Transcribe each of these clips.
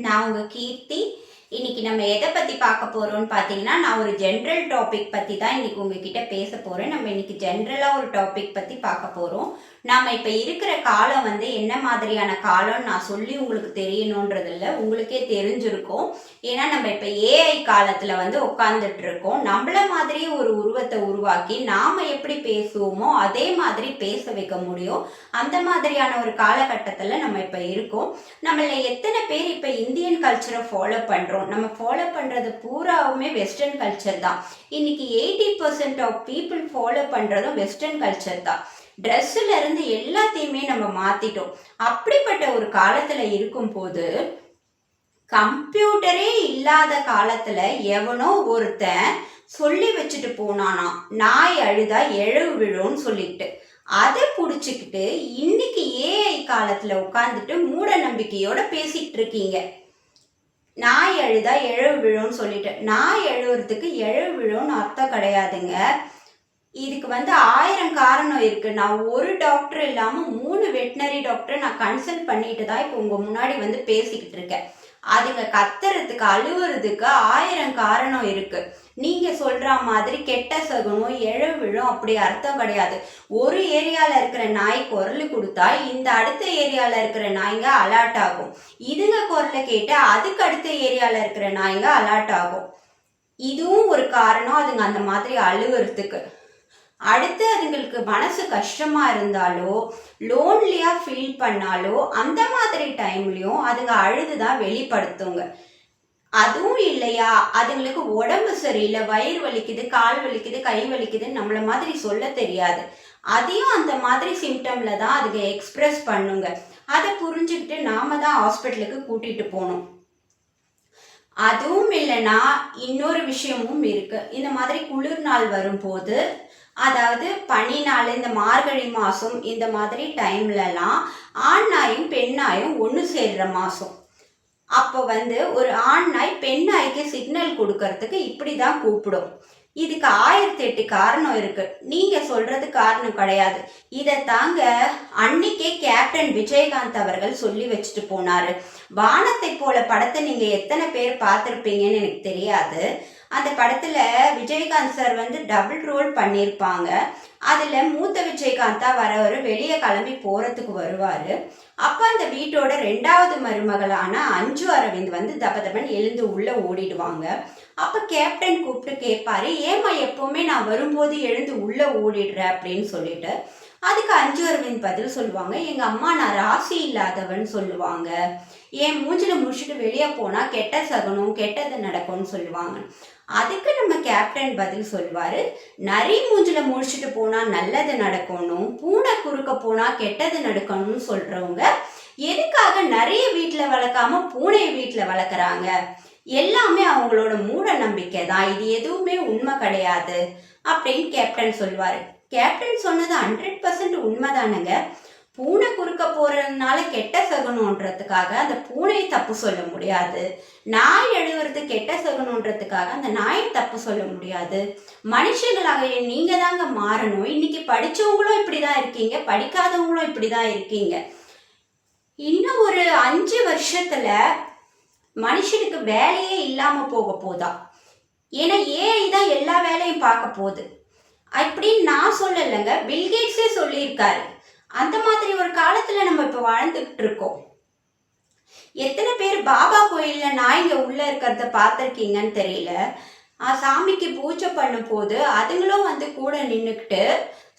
நான் உங்க கீர்த்தி. இன்னைக்கு நம்ம எதை பத்தி பார்க்க போறோம்னு பார்த்தீங்கன்னா, நான் ஒரு ஜென்ரல் டாபிக் பத்தி தான் இன்னைக்கு உங்ககிட்ட பேச போறேன். நம்ம இன்னைக்கு ஜென்ரலா ஒரு டாபிக் பத்தி பார்க்க போறோம். நாம இப்ப இருக்கிற காலம் என்ன மாதிரியான காலம்னு நான் சொல்லி உங்களுக்கு தெரியணுன்றது இல்லை, உங்களுக்கே தெரிஞ்சிருக்கும். ஏன்னா நம்ம இப்ப ஏஐ காலத்துல உட்கார்ந்துட்டு இருக்கோம். நம்மள மாதிரி ஒரு உருவத்தை உருவாக்கி நாம எப்படி பேசுவோமோ அதே மாதிரி பேச வைக்க முடியும். அந்த மாதிரியான ஒரு காலகட்டத்துல நம்ம இப்ப இருக்கோம். நம்மள எத்தனை பேர் இப்ப இந்தியன் கல்ச்சரை ஃபாலோ பண்றோம்? நம்ம ஃபாலோ பண்றது பூராவுமே வெஸ்டர்ன் கல்ச்சர் தான். இன்னைக்கு 80% ஆஃப் பீப்புள் ஃபாலோ பண்றதும் வெஸ்டர்ன் கல்ச்சர் தான். ட்ரெஸ்ல இருந்து எல்லாத்தையுமே நம்ம மாத்திட்டோம். அப்படிப்பட்ட ஒரு காலத்துல இருக்கும் போது, கம்ப்யூட்டரே இல்லாத காலத்துல எவனோ ஒருத்தன் சொல்லி வச்சுட்டு போனானா, நாய் அழுதா எழவு விழும்னு சொல்லிட்டு அதை புடிச்சுக்கிட்டு இன்னைக்கு ஏஐ காலத்துல உட்காந்துட்டு மூட நம்பிக்கையோட பேசிட்டு இருக்கீங்க. நாய் அழுதா எழவு விழும்னு சொல்லிட்டு, நாய் அழுவுறதுக்கு எழவு விழும்னு அர்த்தம் கிடையாதுங்க. இதுக்கு 1000 காரணம் இருக்கு. நான் ஒரு டாக்டர் இல்லாம 3 வெட்டினரி டாக்டர் நான் கன்சல்ட் பண்ணிட்டு தான் இப்போ உங்க முன்னாடி பேசிக்கிட்டு இருக்கேன். அதுங்க கத்துறதுக்கு அழுவுறதுக்கு 1000 காரணம் இருக்கு. நீங்க சொல்ற மாதிரி கெட்ட சகுனம் எழவு விழும் அப்படி அர்த்தம் கிடையாது. ஒரு ஏரியால இருக்கிற நாய் குரல் கொடுத்தா இந்த அடுத்த ஏரியால இருக்கிற நாய்ங்க அலர்ட் ஆகும். இதுங்க குரலை கேட்டு அதுக்கு அடுத்த ஏரியால இருக்கிற நாய்ங்க அலர்ட் ஆகும். இதுவும் ஒரு காரணம் அதுங்க அந்த மாதிரி அழுவுறதுக்கு. அடுத்து அதுங்களுக்கு மனசு கஷ்டமா இருந்தாலோ லோன்லியா ஃபீல் பண்ணாலோ அந்த மாதிரி டைம்லயும் அதுங்க அழுதுதான் வெளிப்படுத்துங்க. அதுவும் இல்லையா, அதுங்களுக்கு உடம்பு சரியில்லை, வயிறு வலிக்குது, கால் வலிக்குது, கை வலிக்குதுன்னு நம்மள மாதிரி சொல்ல தெரியாது. அதையும் அந்த மாதிரி சிம்டம்ல தான் அதுங்க எக்ஸ்பிரஸ் பண்ணுங்க. அதை புரிஞ்சுக்கிட்டு நாம தான் ஹாஸ்பிட்டலுக்கு கூட்டிட்டு போகணும். அதுவும் இல்லைன்னா இன்னொரு விஷயமும் இருக்கு. இந்த மாதிரி குளிர் நாள் வரும்போது, அதாவது பனி நாள், இந்த மார்கழி மாசம் இந்த மாதிரி டைம்லலாம் ஆண் நாயும் பெண் நாயும் ஒன்று சேர்ற மாசம். அப்போ ஒரு ஆண் நாய் பெண் நாய்க்கு சிக்னல் கொடுக்கறதுக்கு இப்படிதான் கூப்பிடும். இதுக்கு 1008 காரணம் இருக்கு. நீங்க சொல்றது காரணம் கிடையாது. இதை தாங்க அன்னைக்கே கேப்டன் விஜயகாந்த் அவர்கள் சொல்லி வச்சுட்டு போனாரு. வானத்தை போல படத்தை நீங்க எத்தனை பேர் பார்த்துருப்பீங்கன்னு எனக்கு தெரியாது. அந்த படத்துல விஜயகாந்த் சார் டபுள் ரோல் பண்ணியிருப்பாங்க. அதுல மூத்த விஜயகாந்தா வரவர் வெளியே கிளம்பி போறதுக்கு வருவாரு. அப்ப அந்த வீட்டோட 2வது மருமகளான அஞ்சு அரவிந்த் தபதபன் எழுந்து உள்ள ஓடிடுவாங்க. அப்ப கேப்டன் கூப்பிட்டு கேட்பாரு, ஏமா எப்பவுமே நான் வரும்போது எழுந்து உள்ள ஓடிடுற அப்படின்னு சொல்லிட்டு. அதுக்கு அஞ்சு அரவிந்த் பதில் சொல்லுவாங்க, எங்க அம்மா நான் ராசி இல்லாதவன் சொல்லுவாங்க. ஏன் மூஞ்சில முடிச்சுட்டு வெளியே போனா கெட்ட சகுனம் கெட்டது நடக்கும்னு சொல்லுவாங்க. அதுக்கு நம்ம கேப்டன் பதில் சொல்லுவாரு, நரி மூஞ்சில முடிச்சுட்டு போனா நல்லது நடக்கணும், பூனை குறுக்க போனா கெட்டது நடக்கணும்னு சொல்றவங்க எதுக்காக நிறைய வீட்டுல வளர்க்காம பூனையை வீட்டுல வளர்க்குறாங்க? எல்லாமே அவங்களோட மூட நம்பிக்கை தான், இது எதுவுமே உண்மை கிடையாது அப்படின்னு கேப்டன் சொல்லுவாரு. கேப்டன் சொன்னது 100% உண்மைதானுங்க. பூனை குறுக்க போறதுனால கெட்ட சகுனன்றதுக்காக அந்த பூனையை தப்பு சொல்ல முடியாது. நாய் எழுவுறது கெட்ட சகுனன்றதுக்காக அந்த நாயை தப்பு சொல்ல முடியாது. மனுஷங்களாக நீங்க தாங்க மாறணும். இன்னைக்கு படிச்சவங்களும் இப்படிதான் இருக்கீங்க, படிக்காதவங்களும் இப்படிதான் இருக்கீங்க. இன்னும் ஒரு 5 வருஷத்துல மனுஷனுக்கு வேலையே இல்லாம போக போதா. ஏன்னா ஏஐ தான் எல்லா வேலையும் பார்க்க போகுது அப்படின்னு நான் சொல்லலைங்க, பில்கேட்ஸே சொல்லியிருக்காரு. அந்த மாதிரி ஒரு காலத்துல நம்ம இப்ப வாழ்ந்துகிட்டு இருக்கோம். எத்தனை பேர் பாபா கோயில்ல நாய்ங்க உள்ள இருக்கிறத பார்த்திருக்கீங்கன்னு தெரியல. சாமிக்கு பூஜை பண்ணும் போது அதுங்களும் கூட நின்றுக்கிட்டு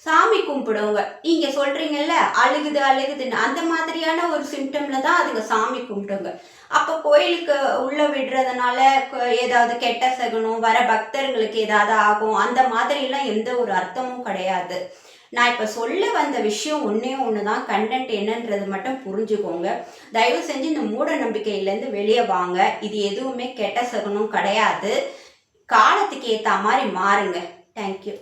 சாமி கும்பிடுங்க. நீங்க சொல்றீங்கல்ல அழுகுது அழுகுதுன்னு, அந்த மாதிரியான ஒரு சிம்டம்ல தான் அதுங்க சாமி கும்பிடுங்க. அப்ப கோயிலுக்கு உள்ள விடுறதுனால ஏதாவது கெட்ட சகுனம் வர பக்தர்களுக்கு ஏதாவது ஆகும் அந்த மாதிரி எல்லாம் எந்த ஒரு அர்த்தமும் கிடையாது. நான் இப்ப சொல்ல வந்த விஷயம் ஒன்னே ஒண்ணுதான், கண்டென்ட் என்னன்றது மட்டும் புரிஞ்சுக்கோங்க. தயவு செஞ்சு இந்த மூட நம்பிக்கையிலேருந்து வெளியே வாங்க. இது எதுவுமே கெட்ட சகுனம் கிடையாது. காலத்துக்கு ஏற்ற மாதிரி மாறுங்க. தேங்க்யூ.